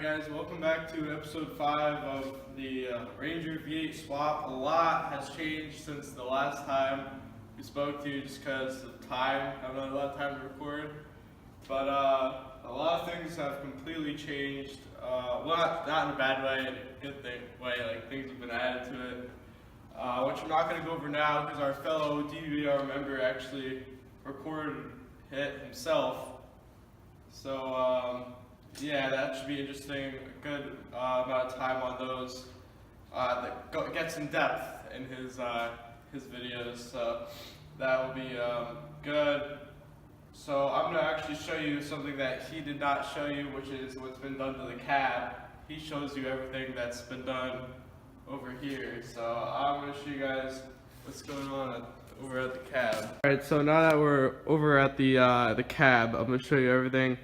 Guys, welcome back to episode 5 of the Ranger V8 swap. A lot has changed since the last time we spoke to you just because of time. I haven't had a lot of time to record. But a lot of things have completely changed. Well, not in a bad way, in a good way. Like, things have been added to it. Which I'm not going to go over now because our fellow DVR member actually recorded it himself. So, yeah, that should be interesting. A good amount of time on those. That gets in depth in his videos, so that will be good. So I'm gonna actually show you something that he did not show you, which is what's been done to the cab. He shows you everything that's been done over here. So I'm gonna show you guys what's going on over at the cab. All right, so now that we're over at the cab, I'm gonna show you everything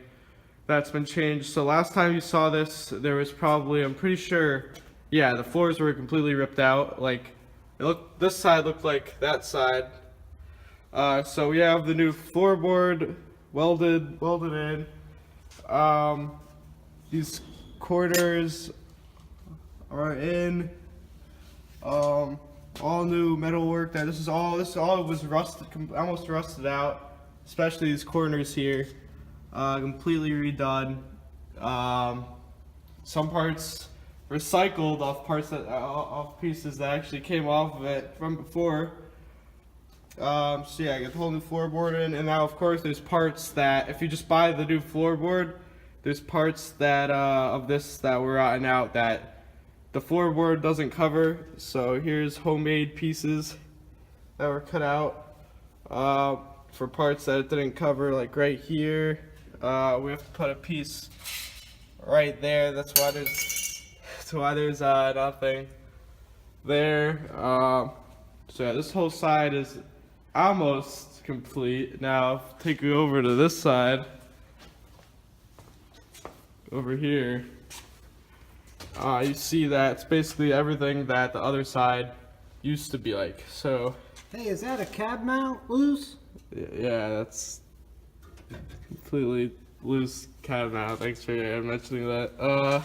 that's been changed. So last time you saw this, there was probably, I'm pretty sure, yeah, the floors were completely ripped out. Like, this side looked like that side. So we have the new floorboard welded in. These corners are in. All new metalwork. This all was rusted, almost rusted out. Especially these corners here. Completely redone. Some parts recycled off pieces that actually came off of it from before. So yeah, I got the whole new floorboard in, and now of course there's parts that if you just buy the new floorboard, there's parts that of this that were rotten out that the floorboard doesn't cover. So here's homemade pieces that were cut out for parts that it didn't cover, like right here. We have to put a piece right there. That's why there's nothing there. So yeah, this whole side is almost complete. Now, take you over to this side, over here. You see that it's basically everything that the other side used to be like. So. Hey, is that a cab mount loose? Yeah, that's completely loose cab mount. Thanks for mentioning that.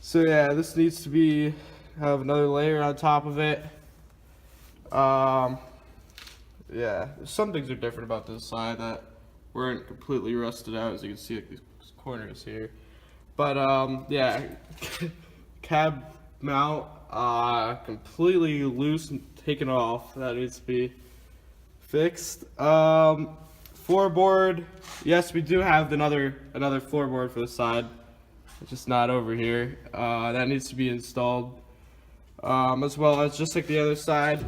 So yeah, this needs to have another layer on top of it. Yeah, some things are different about this side that weren't completely rusted out, as you can see, like these corners here. But yeah, cab mount completely loose and taken off. That needs to be fixed. Floorboard, yes, we do have another floorboard for the side. It's just not over here. That needs to be installed. As well as just like the other side,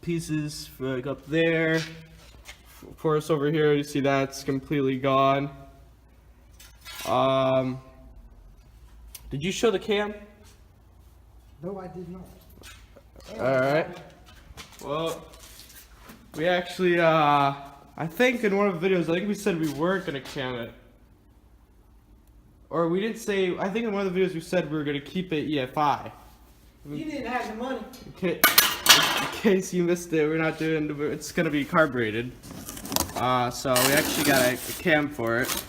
pieces for like up there. Of course, over here you see that's completely gone. Did you show the cam? No, I did not. All right. Well, we actually, I think in one of the videos, I think we said we weren't gonna cam it. Or we didn't say, I think in one of the videos we said we were gonna keep it EFI. You didn't have the money. Okay, in case you missed it, we're not doing, it's gonna be carbureted. So we actually got a cam for it.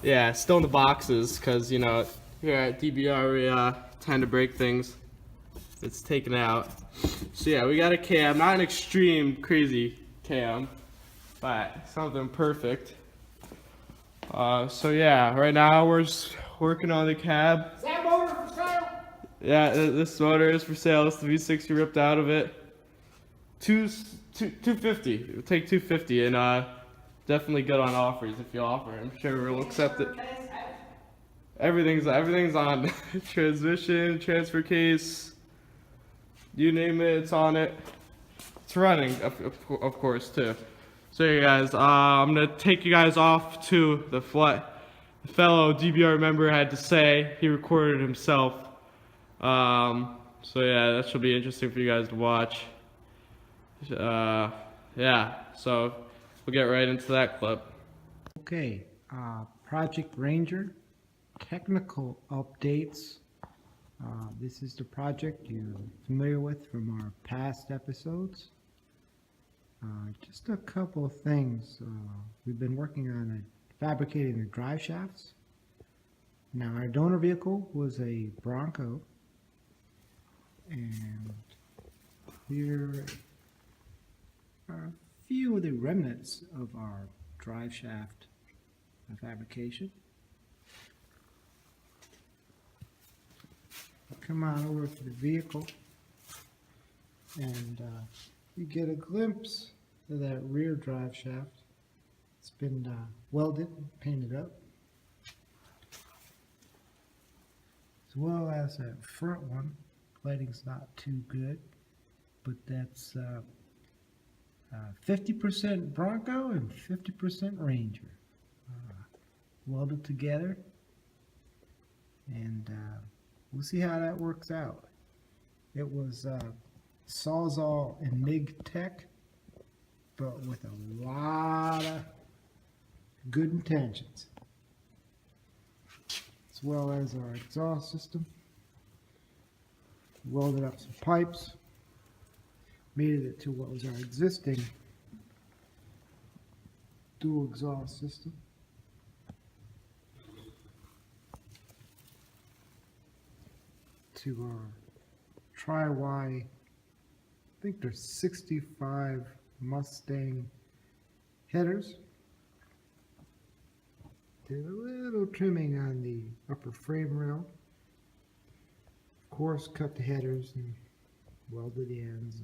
Yeah, still in the boxes, cause you know, here at DBR we tend to break things. It's taken out. So yeah, we got a cam, not an extreme crazy cam, but something perfect. So yeah, right now we're just working on the cab. Is that motor for sale? Yeah, this motor is for sale. It's the V60 ripped out of it. 250. It would take 250, and definitely good on offers if you offer. I'm sure we'll accept it. Everything's on. Transmission, transfer case, you name it, it's on it. It's running, of course, too. So yeah, guys, I'm gonna take you guys off to what the fellow DBR member had to say. He recorded himself. So yeah, that should be interesting for you guys to watch. Yeah, so we'll get right into that clip. Okay, Project Ranger, technical updates. This is the project you're familiar with from our past episodes. Just a couple of things. We've been working on fabricating the drive shafts. Now our donor vehicle was a Bronco, and here are a few of the remnants of our drive shaft fabrication. Come on over to the vehicle, and you get a glimpse of that rear drive shaft. It's been welded and painted up, as well as that front one. Lighting's not too good, but that's 50% Bronco and 50% Ranger, welded together, and we'll see how that works out. It was Sawzall and MIG Tech, but with a lot of good intentions, as well as our exhaust system. Welded up some pipes, made it to what was our existing dual exhaust system. To our Tri-Y, I think they're 65 Mustang headers. Did a little trimming on the upper frame rail. Of course, cut the headers and welded the ends.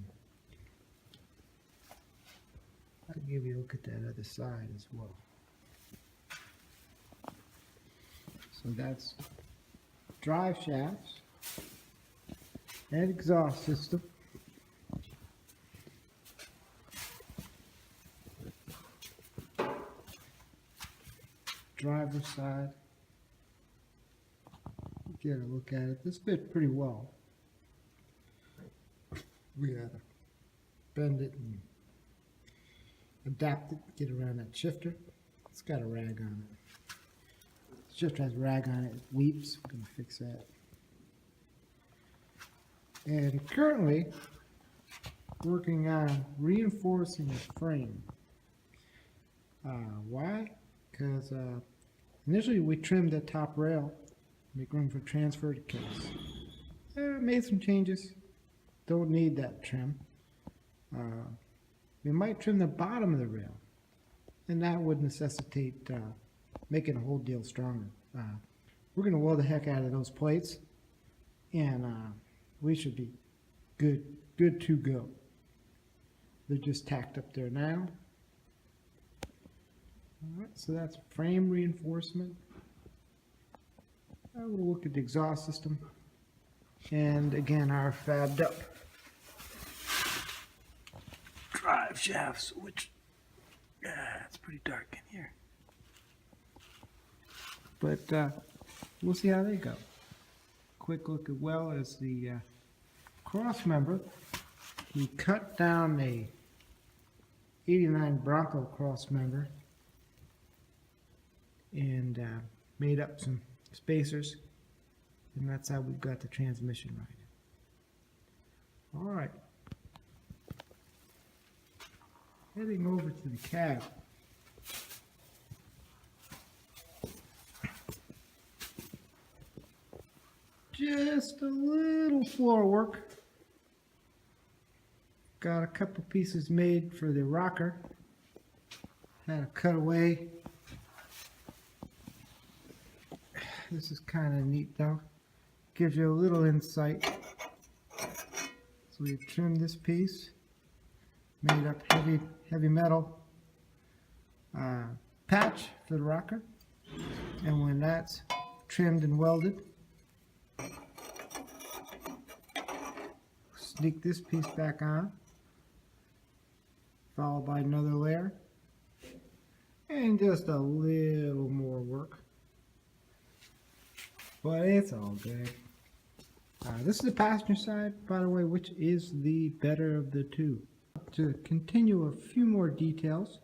I'll give you a look at that other side as well. So that's drive shafts and exhaust system. Driver's side. Get a look at it. This fit pretty well. We had to bend it and adapt it, get around that shifter. It's got a rag on it. The shifter has a rag on it. It weeps. We're going to fix that. And currently working on reinforcing the frame. Why? Because initially we trimmed the top rail, make room for transfer to case. Made some changes. Don't need that trim. We might trim the bottom of the rail, and that would necessitate making the whole deal stronger. We're going to weld the heck out of those plates, and we should be good to go. They're just tacked up there now. All right, so that's frame reinforcement. We'll look at the exhaust system, and again our fabbed up drive shafts, which it's pretty dark in here, but we'll see how they go. Quick look as well as the cross member. We cut down a 89 Bronco cross member and made up some spacers, and that's how we've got the transmission right. All right, heading over to the cab. Just a little floor work. Got a couple pieces made for the rocker. Had a cutaway. This is kind of neat though. Gives you a little insight. So we trimmed this piece. Made up heavy metal patch for the rocker. And when that's trimmed and welded, sneak this piece back on, followed by another layer, and just a little more work, but it's all good. This is the passenger side, by the way, which is the better of the two. To continue a few more details,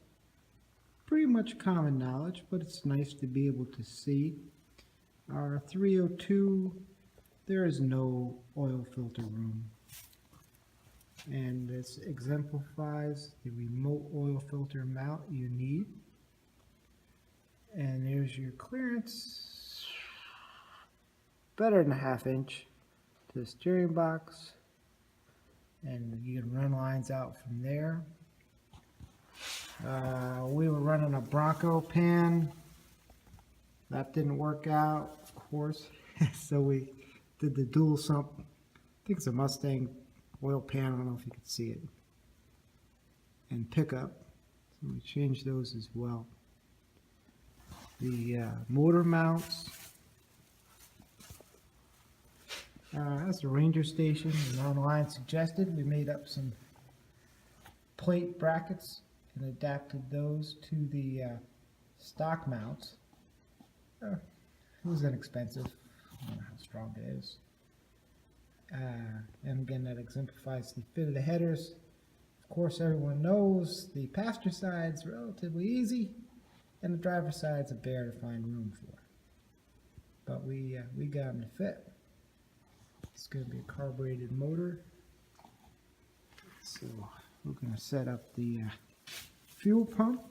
pretty much common knowledge, but it's nice to be able to see. Our 302, there is no oil filter room. And this exemplifies the remote oil filter mount you need. And there's your clearance. better than a ½ inch to the steering box, and you can run lines out from there. We were running a Bronco pan. That didn't work out, of course. So we did the dual sump. I think it's a Mustang oil pan. I don't know if you can see it. And pickup. So we changed those as well. The motor mounts. That's the Ranger station. And online suggested we made up some plate brackets and adapted those to the stock mounts. It was inexpensive. I don't know how strong it is. And again, that exemplifies the fit of the headers. Of course, everyone knows the passenger side's relatively easy, and the driver's side's a bear to find room for. But we got them to fit. It's going to be a carbureted motor. So we're going to set up the fuel pump.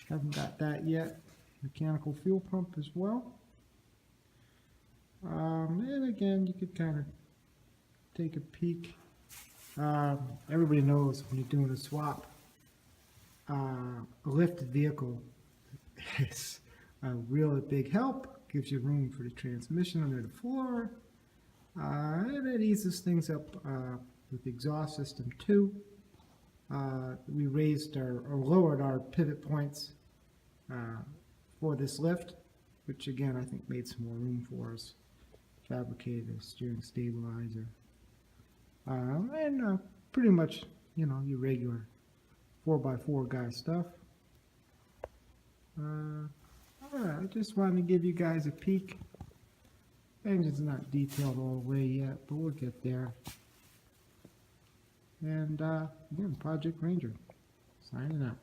Haven't got that yet. Mechanical fuel pump as well. And again, you could kind of take a peek. Everybody knows when you're doing a swap, a lifted vehicle is a really big help. Gives you room for the transmission under the floor. And it eases things up with the exhaust system too. We raised or lowered our pivot points for this lift, which again I think made some more room for us. Fabricated a steering stabilizer, and pretty much, you know, your regular 4x4 guy stuff. Alright, I just wanted to give you guys a peek. Engine's not detailed all the way yet, but we'll get there. And again, Project Ranger, signing out.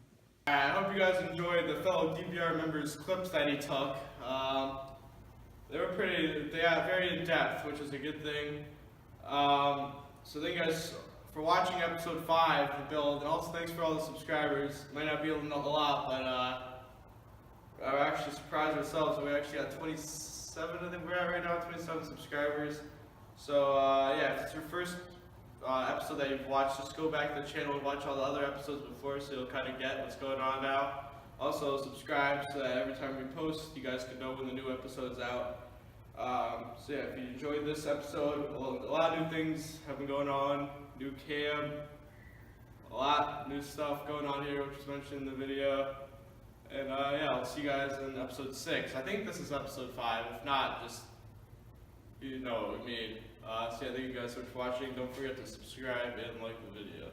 I hope you guys enjoyed the fellow DBR members' clips that he took. They were very in depth, which is a good thing. So thank you guys for watching episode 5 of the build, and also thanks for all the subscribers. Might not be able to know a lot, but we're actually surprised ourselves. We actually got 27, I think we're at right now, 27 subscribers. So yeah, if it's your first episode that you've watched, just go back to the channel and watch all the other episodes before, so you'll kind of get what's going on now. Also subscribe so that every time we post, you guys can know when the new episode's out. So yeah, if you enjoyed this episode, a lot of new things have been going on. New cam, a lot new stuff going on here, which was mentioned in the video. And yeah, I'll see you guys in episode 6. I think this is episode 5. If not, just you know what I mean. So yeah, thank you guys so much for watching. Don't forget to subscribe and like the video.